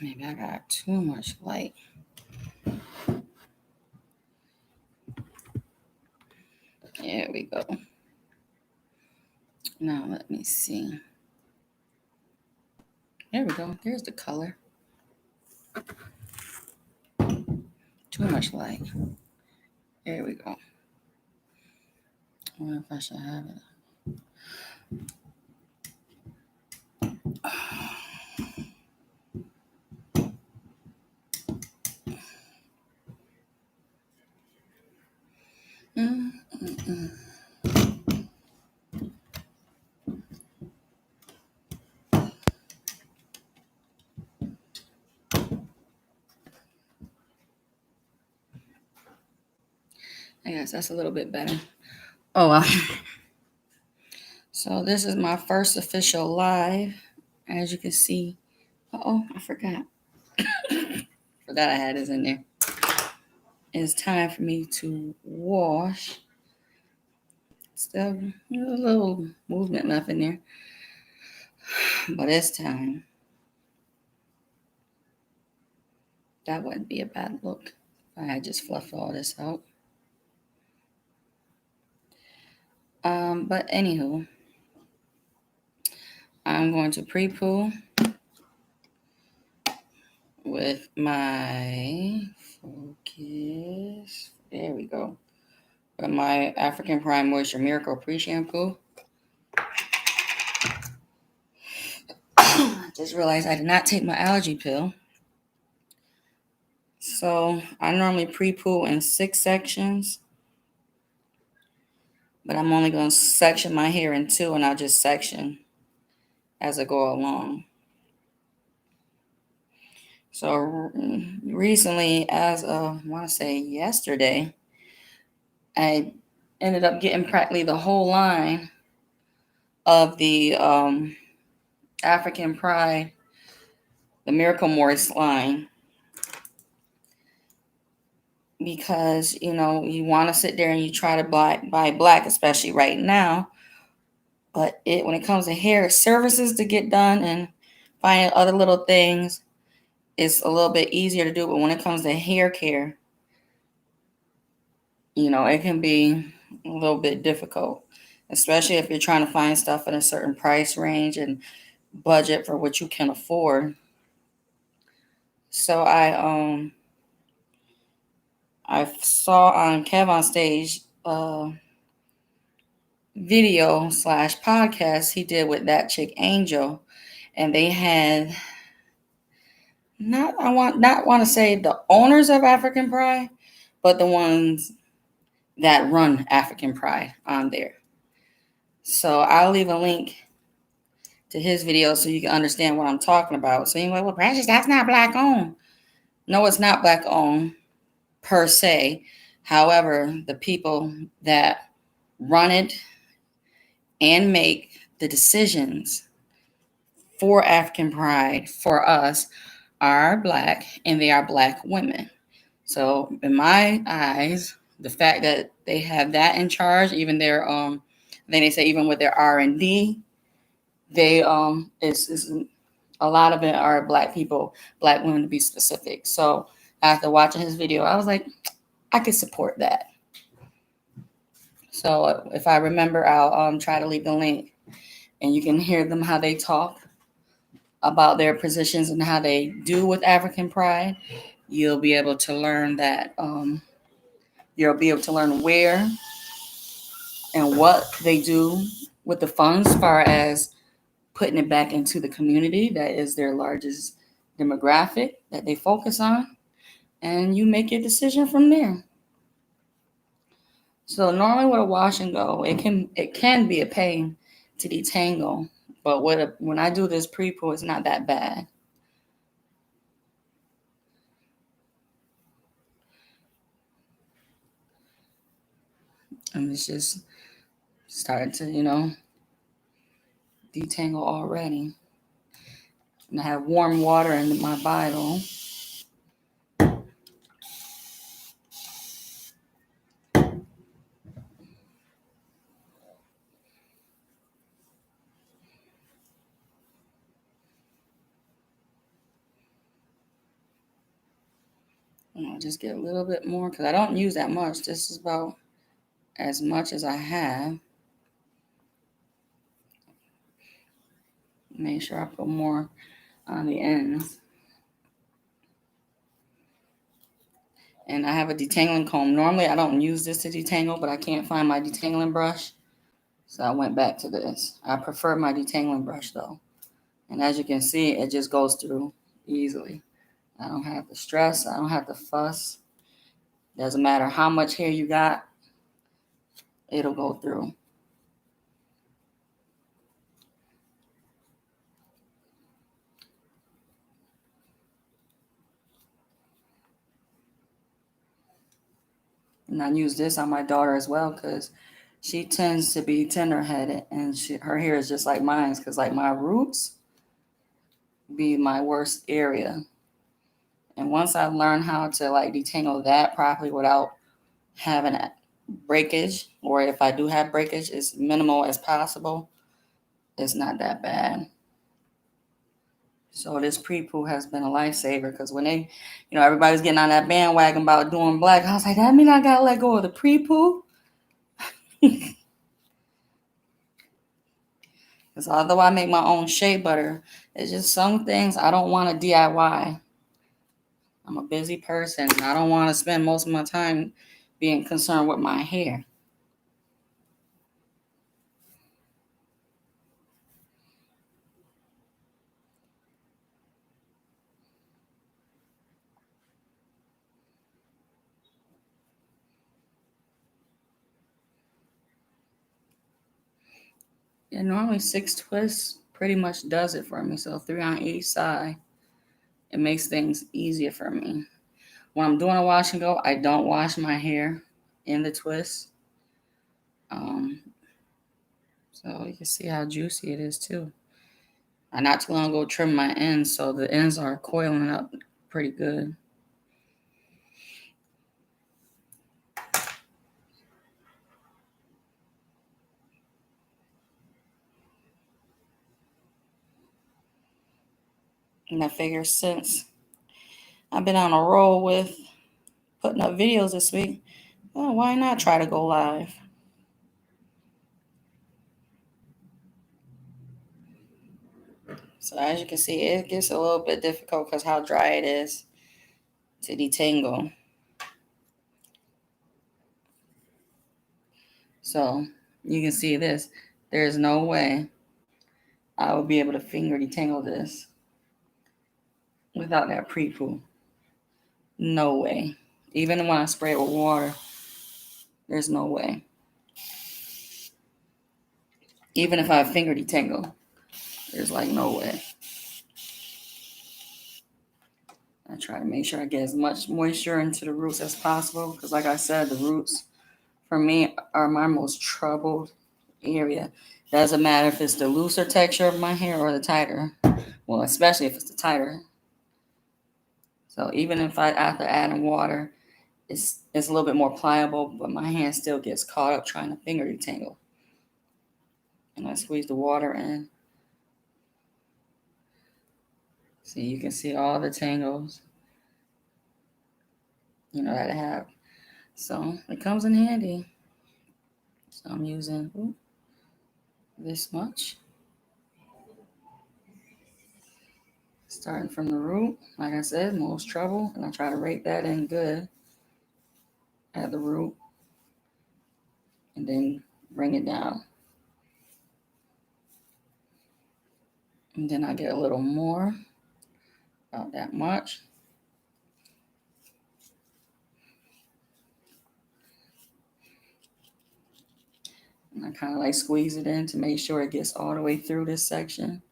Maybe I got too much light. There we go. Now let me see. There we go. There's the color. Too much light. There we go. I wonder if I should have it. I guess that's a little bit better. Oh, well. So this is my first official live. As you can see. Uh-oh, I forgot. Forgot I had this in there. It's time for me to wash. Still a little movement left in there. But it's time. That wouldn't be a bad look if I had just fluffed all this out. But anywho, I'm going to PrePoo with my focus. There we go. With my African Prime Moisture Miracle Pre-Shampoo. Just realized I did not take my allergy pill. So I normally PrePoo in 6 sections. But I'm only going to section my hair in 2, and I'll just section as I go along. So recently, as of, I want to say yesterday, I ended up getting practically the whole line of the African Pride, the Miracle Moist line. Because, you know, you want to sit there and you try to buy black, especially right now. But when it comes to hair services to get done and finding other little things, it's a little bit easier to do. But when it comes to hair care, you know, it can be a little bit difficult, especially if you're trying to find stuff in a certain price range and budget for what you can afford. So I saw on Kev on Stage video / podcast he did with that chick Angel, and they had not want to say the owners of African Pride, but the ones that run African Pride on there. So I'll leave a link to his video so you can understand what I'm talking about. So you're like, well, Precious, that's not black owned. No, it's not black owned per se. However, the people that run it and make the decisions for African Pride for us are black, and they are black women. So in my eyes, the fact that they have that in charge, even their then they say even with their R&D, they is a lot of it are black people, black women to be specific. So after watching his video, I was like, I could support that. So if I remember, I'll try to leave the link, and you can hear them how they talk about their positions and how they do with African Pride. You'll be able to learn that. You'll be able to learn where and what they do with the funds, as far as putting it back into the community that is their largest demographic that they focus on, and you make your decision from there. So normally with a wash and go, it can be a pain to detangle, but when I do this PrePoo, it's not that bad. And it's just starting to, detangle already. And I have warm water in my bottle. I'll just get a little bit more because I don't use that much. This is about as much as I have. Make sure I put more on the ends. And I have a detangling comb. Normally I don't use this to detangle, but I can't find my detangling brush. So I went back to this. I prefer my detangling brush though. And as you can see, it just goes through easily. I don't have to stress. I don't have to fuss. Doesn't matter how much hair you got, it'll go through. And I use this on my daughter as well because she tends to be tender-headed, and her hair is just like mine because like my roots be my worst area. And once I learn how to like detangle that properly without having a breakage, or if I do have breakage, as minimal as possible, it's not that bad. So this PrePoo has been a lifesaver because when they, everybody's getting on that bandwagon about doing black, I was like, that mean I gotta let go of the PrePoo? Because although I make my own shea butter, it's just some things I don't want to DIY. I'm a busy person and I don't want to spend most of my time being concerned with my hair. And normally 6 twists pretty much does it for me. So 3 on each side. It makes things easier for me. When I'm doing a wash and go, I don't wash my hair in the twist. So you can see how juicy it is too. I not too long ago trimmed my ends, so the ends are coiling up pretty good. And I figure since I've been on a roll with putting up videos this week, well, why not try to go live? So as you can see, it gets a little bit difficult because how dry it is to detangle. So you can see this. There's no way I would be able to finger detangle this without that PrePoo. No way. Even when I spray it with water, there's no way. Even if I finger detangle, there's like no way. I try to make sure I get as much moisture into the roots as possible because like I said, the roots for me are my most troubled area. Doesn't matter if it's the looser texture of my hair or the tighter. Well, especially if it's the tighter. So even if I have to add in water, it's a little bit more pliable, but my hand still gets caught up trying to finger detangle. And I squeeze the water in. See, you can see all the tangles, that I have. So it comes in handy. So I'm using this much. Starting from the root, like I said, most trouble, and I try to rake that in good at the root, and then bring it down. And then I get a little more, about that much. And I kind of like squeeze it in to make sure it gets all the way through this section.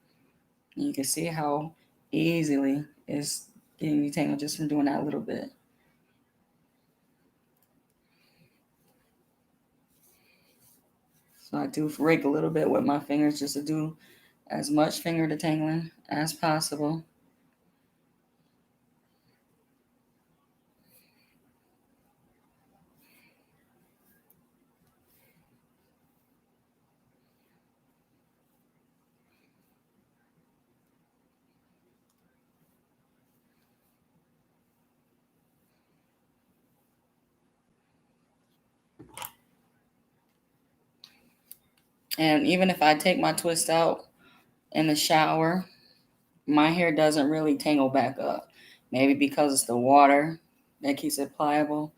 And you can see how easily it's getting detangled just from doing that little bit. So I do rake a little bit with my fingers just to do as much finger detangling as possible. And even if I take my twist out in the shower, my hair doesn't really tangle back up. Maybe because it's the water that keeps it pliable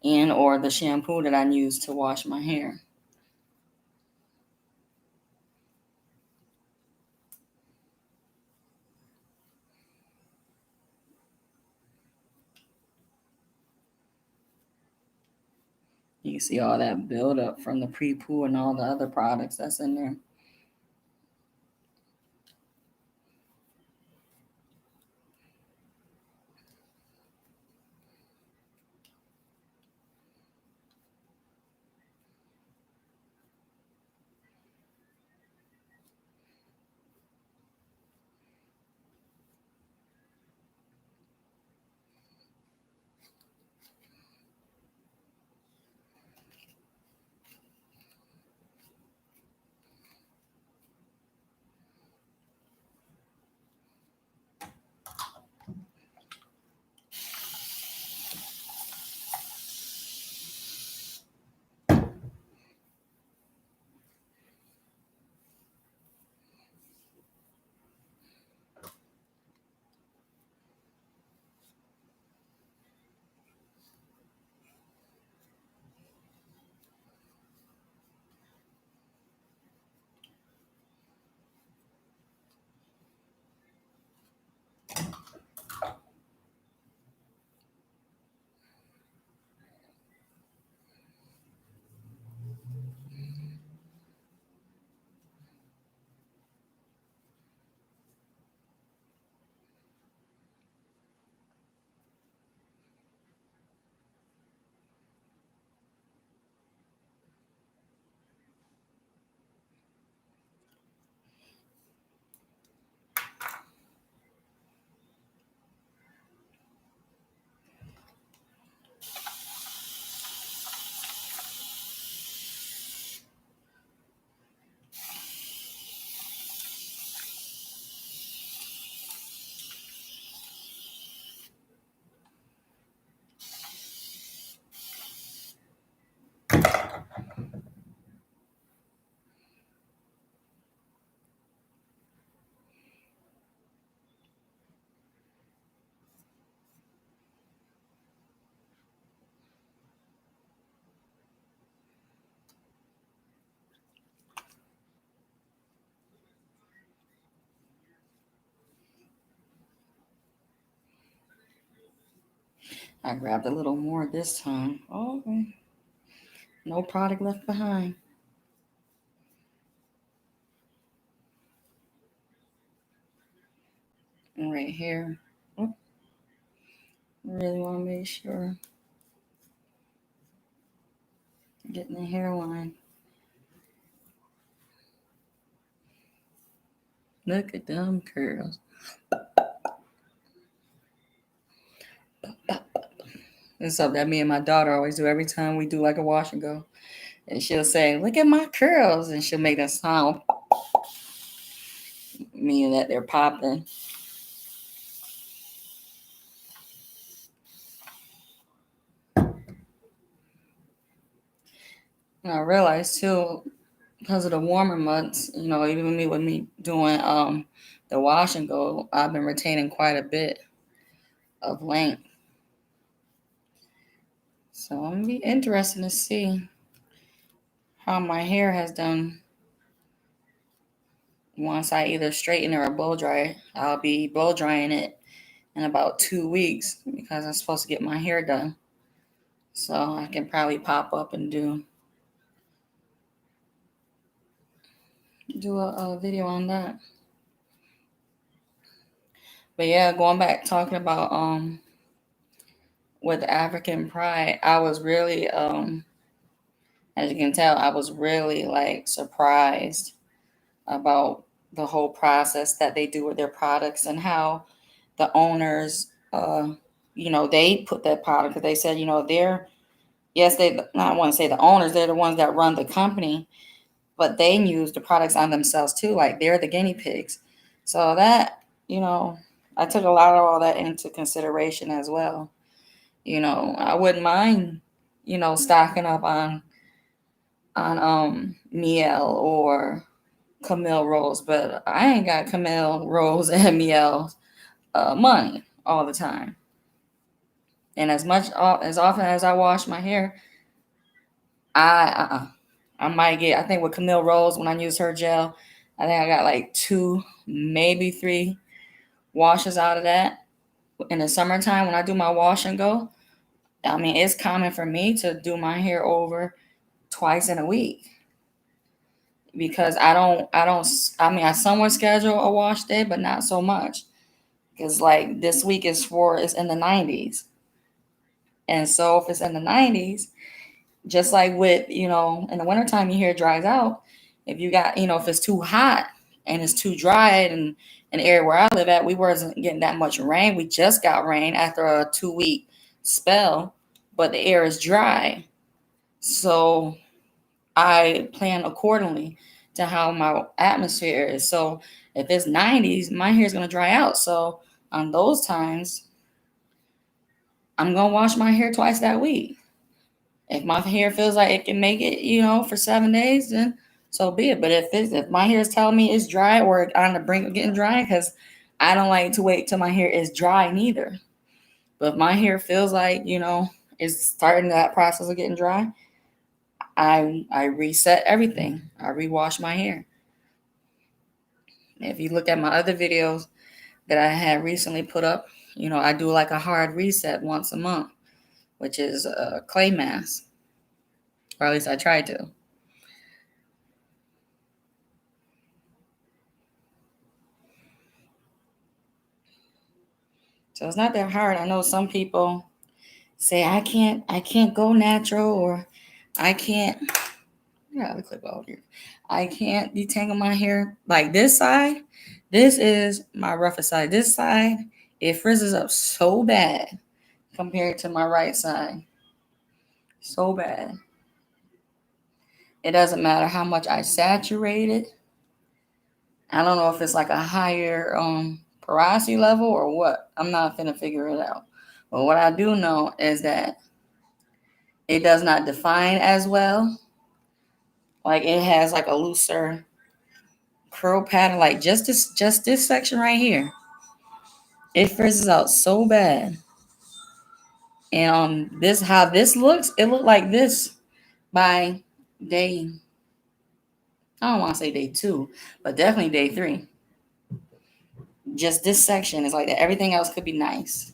and or the shampoo that I use to wash my hair. You can see all that buildup from the PrePoo and all the other products that's in there. I grabbed a little more this time. Oh, okay. No product left behind. And right here. Oh, really want to make sure getting the hairline. Look at them curls. It's something that me and my daughter always do every time we do like a wash and go. And she'll say, "Look at my curls," and she'll make that sound, meaning that they're popping. And I realized too, because of the warmer months, even me with me doing the wash and go, I've been retaining quite a bit of length. So I'm gonna be interested to see how my hair has done once I either straighten or blow dry it. I'll be blow drying it in about 2 weeks because I'm supposed to get my hair done. So I can probably pop up and do a video on that. But yeah, going back talking about with African Pride, I was really as you can tell, I was really like surprised about the whole process that they do with their products and how the owners they put that product because they said, they're yes, they I want to say the owners, they're the ones that run the company, but they use the products on themselves too, like they're the guinea pigs. So that, I took a lot of all that into consideration as well. I wouldn't mind, stocking up on on Miel or Camille Rose, but I ain't got Camille Rose and Miel money all the time. And as often as I wash my hair, I might get. I think with Camille Rose, when I use her gel, I think I got like 2, maybe 3 washes out of that. In the summertime, when I do my wash and go, I mean, it's common for me to do my hair over twice in a week because I mean, I somewhat schedule a wash day, but not so much. Because like this week it's in the 90s. And so if it's in the 90s, just like with, in the wintertime, your hair dries out. If you got, if it's too hot and it's too dry, and in the area where I live at, we wasn't getting that much rain. We just got rain after a 2-week spell, but the air is dry. So I plan accordingly to how my atmosphere is. So if it's 90s, my hair is going to dry out. So on those times, I'm going to wash my hair twice that week. If my hair feels like it can make it, for 7 days, then so be it. But if my hair is telling me it's dry or on the brink of getting dry, because I don't like to wait till my hair is dry neither. But if my hair feels like, it's starting that process of getting dry, I reset everything. I rewash my hair. If you look at my other videos that I had recently put up, I do like a hard reset once a month, which is a clay mask. Or at least I try to. So it's not that hard. I know some people say I can't go natural, or I can't. Yeah, the clip over here. I can't detangle my hair like this side. This is my roughest side. This side, it frizzes up so bad compared to my right side. So bad. It doesn't matter how much I saturate it. I don't know if it's like a higher porosity level or what. I'm not finna figure it out. But what I do know is that it does not define as well. Like it has like a looser curl pattern, like just this section right here. It frizzes out so bad. And this how this looks, it looked like this by day, I don't want to say day 2, but definitely day 3. Just this section is like that. Everything else could be nice.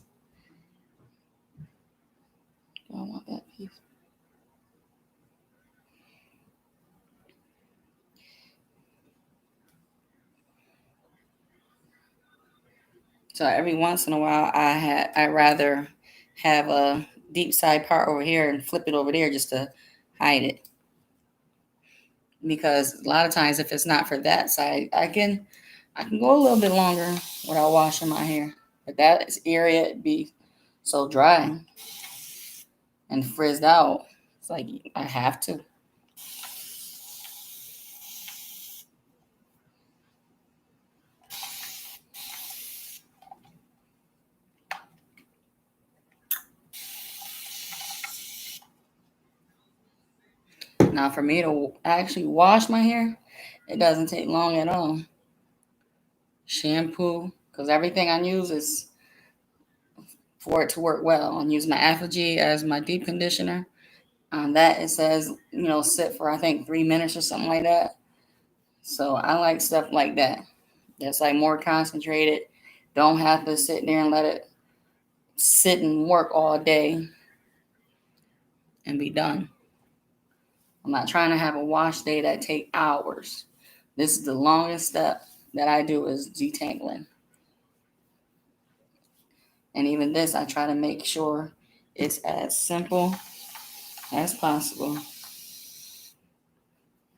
I don't want that piece. So every once in a while, I rather have a deep side part over here and flip it over there just to hide it. Because a lot of times, if it's not for that side, I can go a little bit longer without washing my hair. But that area be so dry and frizzed out. It's like I have to. Now, for me to actually wash my hair, it doesn't take long at all. Shampoo, because everything I use is for it to work well. I'm using my Afro-G as my deep conditioner. On that, it says, sit for I think 3 minutes or something like that. So I like stuff like that. That's like more concentrated. Don't have to sit there and let it sit and work all day and be done. I'm not trying to have a wash day that take hours. This is the longest step that I do is detangling. And even this, I try to make sure it's as simple as possible.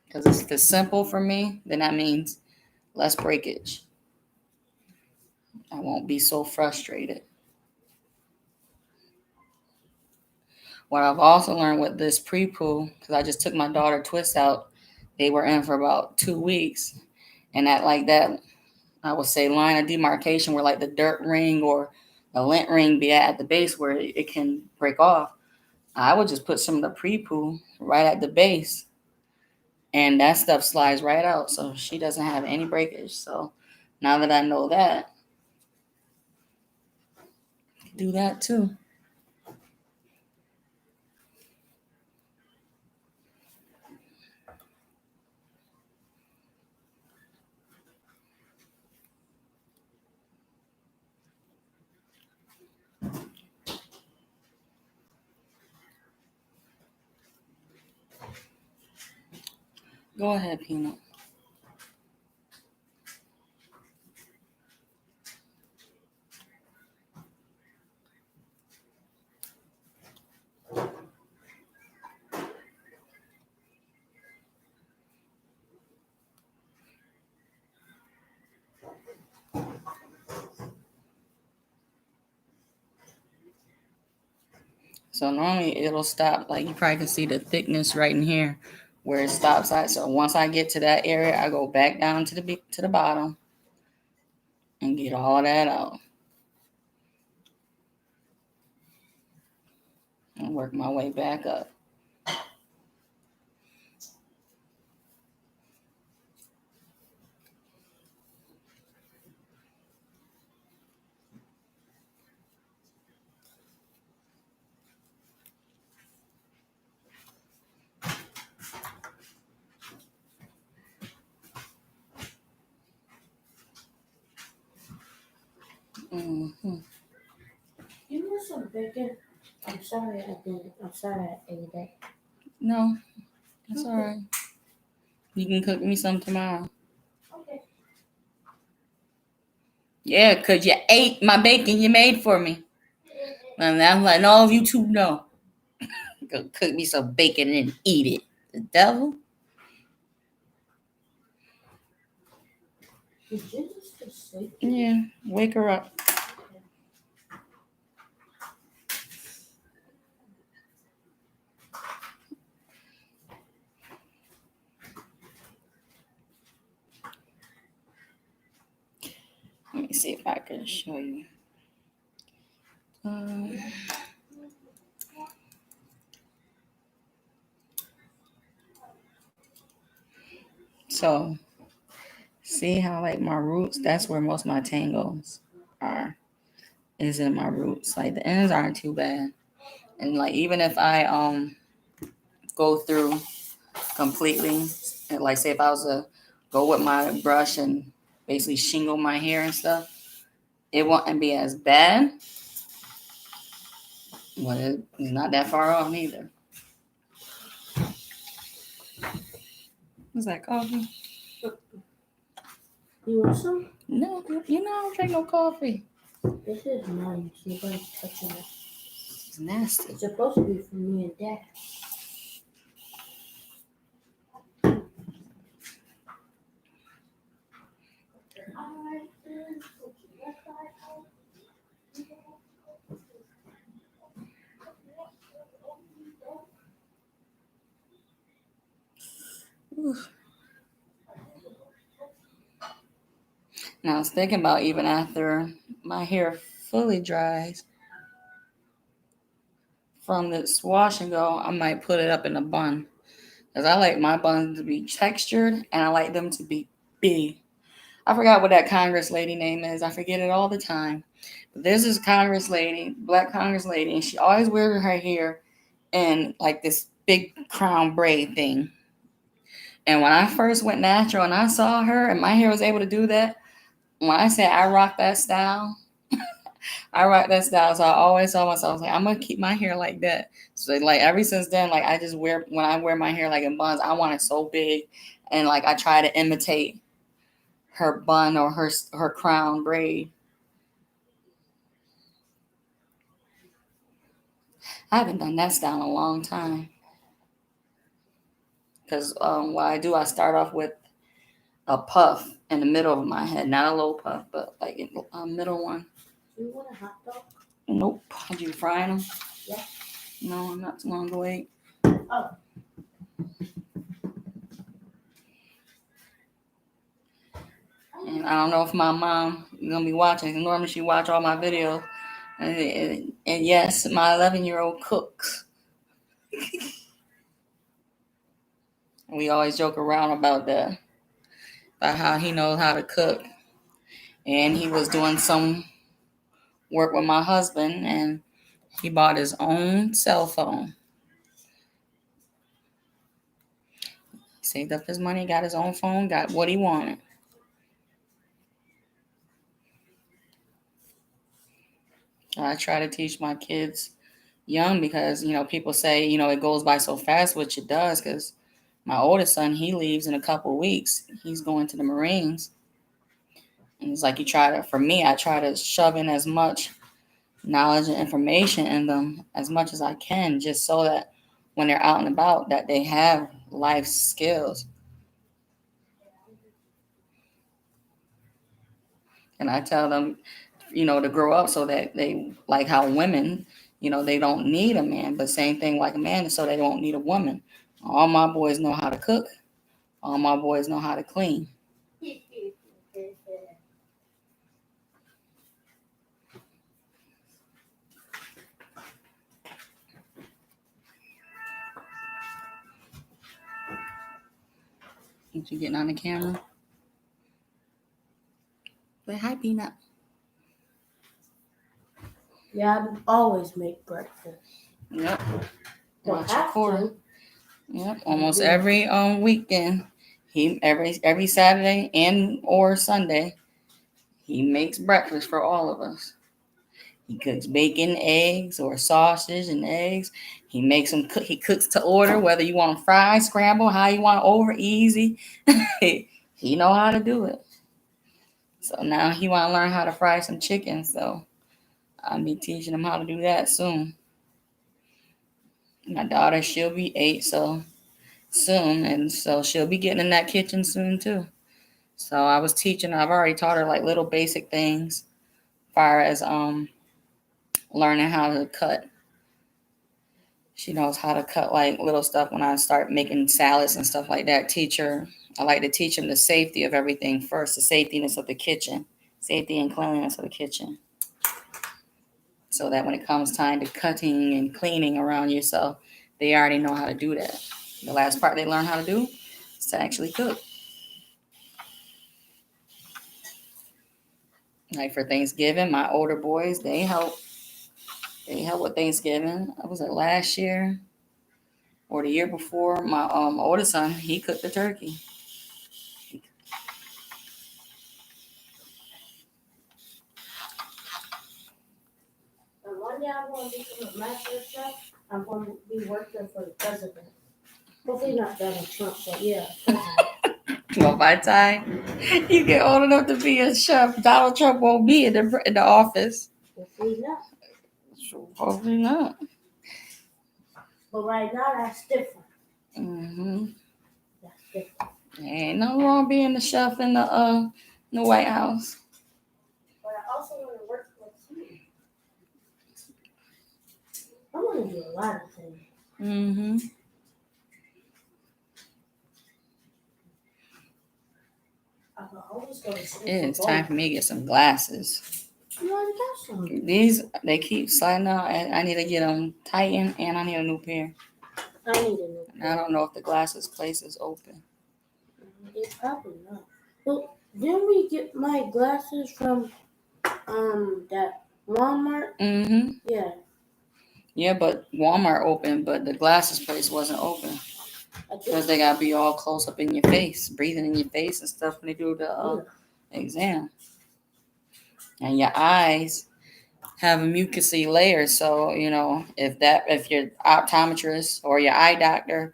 Because if it's simple for me, then that means less breakage. I won't be so frustrated. What I've also learned with this PrePoo, because I just took my daughter twists out, they were in for about 2 weeks. And that, I would say, line of demarcation where like the dirt ring or the lint ring be at the base where it can break off, I would just put some of the PrePoo right at the base and that stuff slides right out, so she doesn't have any breakage. So now that I know that, do that too. Go ahead, Peanut. So normally it'll stop, like you probably can see the thickness right in here where it stops at. So once I get to that area, I go back down to the bottom and get all that out and work my way back up. Mm-hmm. You want some bacon? I'm sorry I didn't. I'm sorry I ate that. No, that's all right. You can cook me some tomorrow. Okay. Yeah, because you ate my bacon you made for me. And I'm like, no, you two know. Go cook me some bacon and eat it. The devil? Did you just sleep? Yeah, wake her up. Let me see if I can show you. So, see how like my roots, that's where most of my tangles are, is in my roots. Like the ends aren't too bad. And like even if I go through completely, and like say if I was to go with my brush and basically shingle my hair and stuff, it won't be as bad. But it's not that far off either. Is that coffee? You want some? No, you know I don't drink no coffee. This is mine. So nobody's touching it. It's nasty. It's supposed to be for me and Dad. Oof. Now I was thinking about even after my hair fully dries from this wash and go, I might put it up in a bun. Because I like my buns to be textured and I like them to be big. I forgot what that Congress lady name is. I forget it all the time. But this is Congress lady, black Congress lady, and she always wears her hair in like this big crown braid thing. And when I first went natural and I saw her and my hair was able to do that, when I said I rock that style, I rock that style. So I always saw myself like I'm gonna keep my hair like that. So like ever since then, like I just wear when I wear my hair like in buns, I want it so big, and like I try to imitate her bun or her crown braid. I haven't done that style in a long time. Because what I do, I start off with a puff in the middle of my head, not a low puff, but like a middle one. Do you want a hot dog? Nope. Did you fry them? Yeah. No, I'm not too long to wait. Oh. And I don't know if my mom is gonna be watching. Normally she watch all my videos. And yes, my 11-year-old cooks. We always joke around about that, about how he knows how to cook. And he was doing some work with my husband, and he bought his own cell phone. Saved up his money, got his own phone, got what he wanted. I try to teach my kids young because, people say, it goes by so fast, which it does, because my oldest son, he leaves in a couple of weeks. He's going to the Marines. And it's like for me, I try to shove in as much knowledge and information in them as much as I can, just so that when they're out and about, that they have life skills. And I tell them, to grow up so that they, like how women, they don't need a man, but same thing like a man, so they don't need a woman. All my boys know how to cook. All my boys know how to clean. Ain't you getting on the camera? Say hi, Peanut. Yeah, I always make breakfast. Yep. Don't Watch your have quarter. to. Yep. Almost every weekend, he every Saturday and or Sunday, he makes breakfast for all of us. He cooks bacon, eggs, or sausage and eggs. He makes them cook. He cooks to order, whether you want them fried, scramble, how you want, over, easy. He know how to do it. So now he want to learn how to fry some chicken. So I'll be teaching him how to do that soon. My daughter, she'll be 8 so soon, and so she'll be getting in that kitchen soon too. So I was teaching. I've already taught her like little basic things, as far as learning how to cut. She knows how to cut like little stuff when I start making salads and stuff like that. I like to teach them the safety of everything first, the safetyness of the kitchen, safety and cleanliness of the kitchen. So that when it comes time to cutting and cleaning around yourself, they already know how to do that. The last part they learn how to do is to actually cook. Like for Thanksgiving, my older boys, they help. They help with Thanksgiving. I was it last year or the year before. My oldest son, he cooked the turkey. And one day I'm going to become a master chef. I'm going to be working for the president. Hopefully not Donald Trump, but yeah, president. Well, by the time you get old enough to be a chef, Donald Trump won't be in the office. Hopefully not. Hopefully not. But right now, that's different. Mm-hmm. That's different. Ain't no wrong being the chef in the White House. But I also want to work with you. I want to do a lot of things. Mm-hmm. I can always go to school. It's time for me to get some glasses. You already got some. These, they keep sliding out. I need to get them tightened, and I need a new pair. I need a new pair. I don't know if the glasses place is open. It's probably not. Well, didn't we get my glasses from that Walmart? Mm-hmm. Yeah. Yeah, but Walmart open, but the glasses place wasn't open. Because they gotta be all close up in your face, breathing in your face and stuff when they do the exam. And your eyes have a mucousy layer, so if your optometrist or your eye doctor,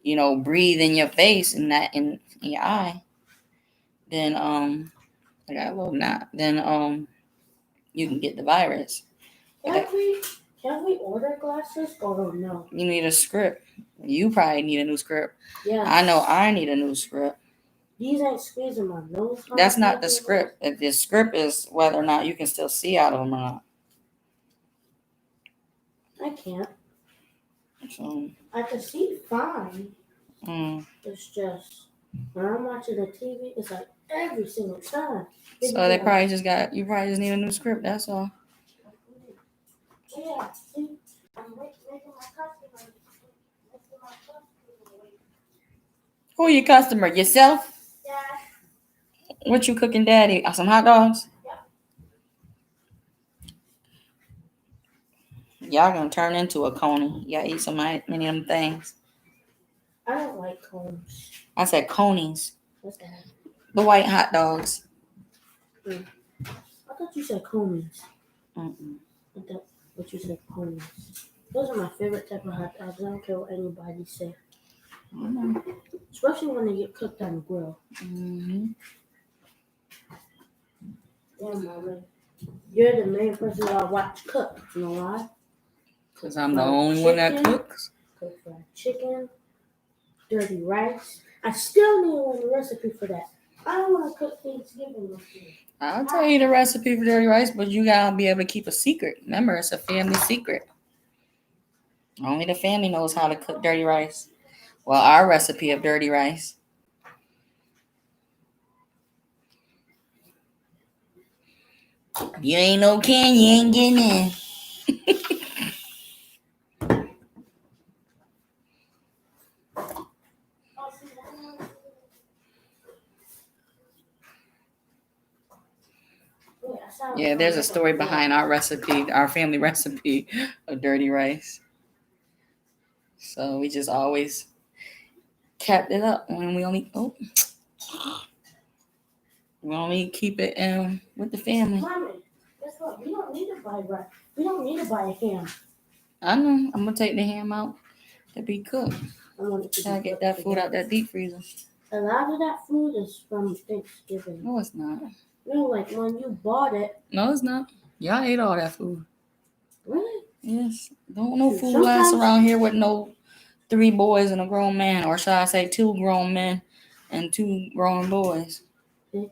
breathe in your face and that in your eye, then I got a little knot. Then you can get the virus. Can we order glasses or no? You need a script. You probably need a new script. Yeah. I know I need a new script. These ain't squeezing my nose. That's not the script. If the script is whether or not you can still see out of them or not. I can't. So, I can see fine. mm. It's just when I'm watching the TV, it's like every single time. So you probably just need a new script. That's all. Yeah. See, I'm making my customer. Who are your customer? Yourself? Yeah. What you cooking, Daddy? Some hot dogs? Y'all gonna turn into a coney. Y'all eat so many of them things. I don't like cones. I said conies. What's that? The white hot dogs. I thought you said conies. Mm-mm. I thought what you said conies. Those are my favorite type of hot dogs. I don't care what anybody say. Mm-hmm. Especially when they get cooked on the grill. Mm-hmm. Damn, Mama. You're the main person that I watch cook. You know why? Because I'm the only one that cooks. Cook fried chicken, dirty rice. I still need one recipe for that. I don't want to cook Thanksgiving this year. I'll tell you the recipe for dirty rice, but you gotta be able to keep a secret. Remember, it's a family secret. Only the family knows how to cook dirty rice. Well, our recipe of dirty rice. If you ain't no can, you ain't getting in. Yeah, there's a story behind our recipe, our family recipe of dirty rice. So we just always kept it up when we only keep it with the family. Mommy, guess what? We don't need to buy rice. We don't need to buy a ham. I know. I'm gonna take the ham out to be cooked. I want it to Gotta get that food out that deep freezer. A lot of that food is from Thanksgiving. No, it's not. No, like when you bought it. No, it's not. Y'all ate all that food. Really? Yes. Don't no food last around here with no 3 boys and a grown man, or should I say 2 grown men and 2 grown boys. See,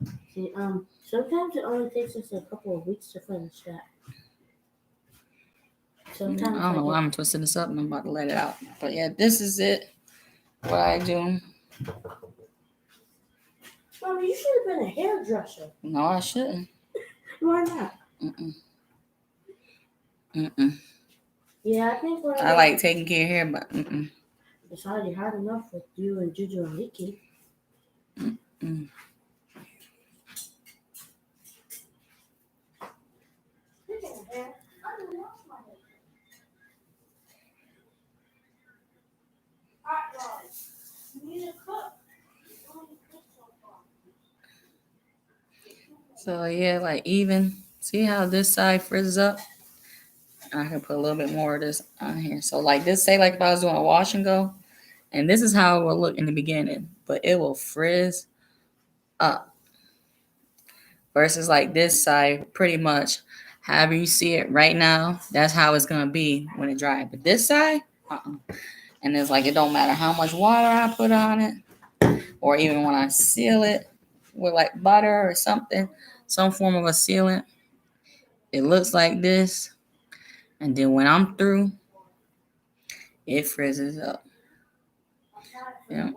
sometimes it only takes us a couple of weeks to finish that. Sometimes I don't know why I'm twisting this up and I'm about to let it out. But yeah, this is it. What I do. Mommy, you should have been a hairdresser. No, I shouldn't. Why not? Yeah, I think I like taking care of hair, but it's already hard enough with you and Juju and Nikki. So yeah, like even see how this side frizzes up? I can put a little bit more of this on here. So like this, say like if I was doing a wash and go, and this is how it will look in the beginning, but it will frizz up. Versus like this side, pretty much however you see it right now, that's how it's gonna be when it dries. But this side, and it's like it don't matter how much water I put on it, or even when I seal it with like butter or something, some form of a sealant, it looks like this. And then when I'm through, it frizzes up. Yeah.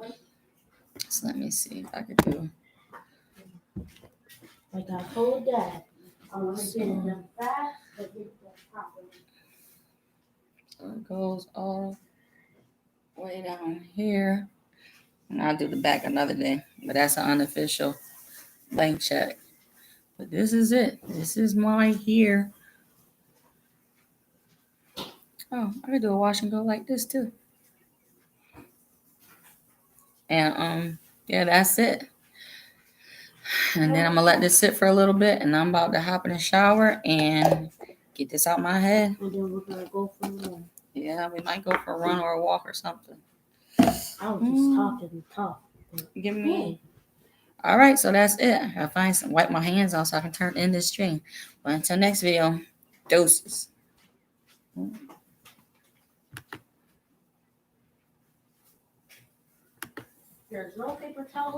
So let me see if I can do. Like I told Dad, I want to get it done fast, but get it done properly. So it goes all the way down here. And I'll do the back another day. But that's an unofficial blank check. But this is it. This is my hair. Oh, I could do a wash and go like this too. And yeah, that's it. And then I'm gonna let this sit for a little bit, and I'm about to hop in the shower and get this out my head. And then we're gonna go for a run. Yeah, we might go for a run or a walk or something. I was just talking and talk. Give me. All right, so that's it. I find some wipe my hands off so I can turn in this stream. But until next video, doses. There's no paper towels.